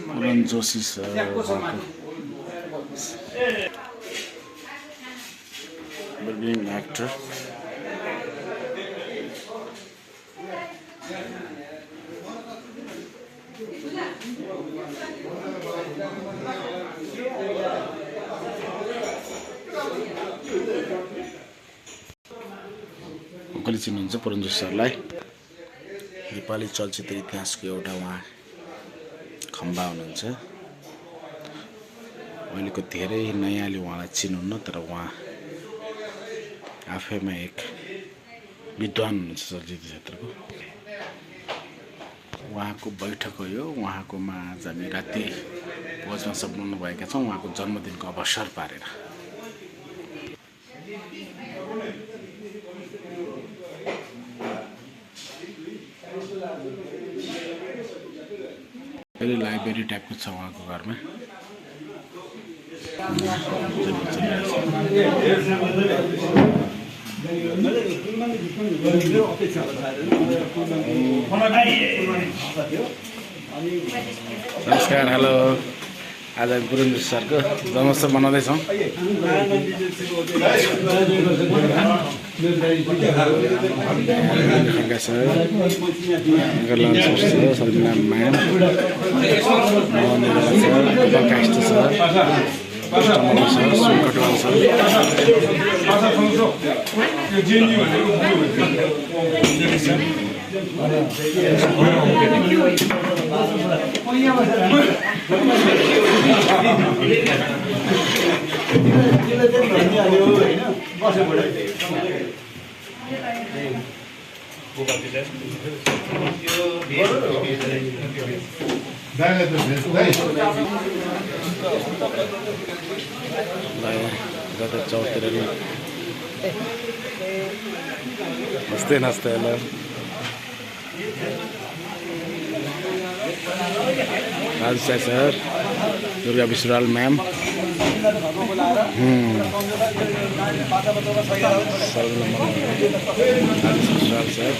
Puran Joshi sir being actor. कहिले चिन्नुहुन्छ पुरन जोशी सरलाई? नेपाली चलचित्र इतिहासको एउटा उहाँ खम्बा हुनुहुन्छ। अहिलेको धेरै नयाँले उहाँलाई चिन्नुहुन्न, तर उहाँ आफैमा एक विद्वान हुनुहुन्छ चलचित्र क्षेत्रको। उहाँको बैठक हो यो। उहाँकोमा आज हामी राति पहुँच्न सक्नु भएका छौँ उहाँको जन्मदिनको अवसर पारेर। फेरि लाइब्रेरी टाइपको छ उहाँको घरमा। नमस्कार, हेलो। आज हामी पुरन जोशी सरको जन्मोत्सव मनाउँदैछौँ। Khadka sir, Lal sir, Salina ma'am, sir, Prakasht sir, Katwal sir, चौतिर नस्ते नस्ते hello. Rajshah sir, Durga Bishral ma'am, Bishral sir,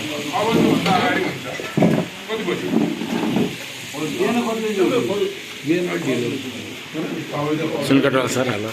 Sunil Katwal sir, hello.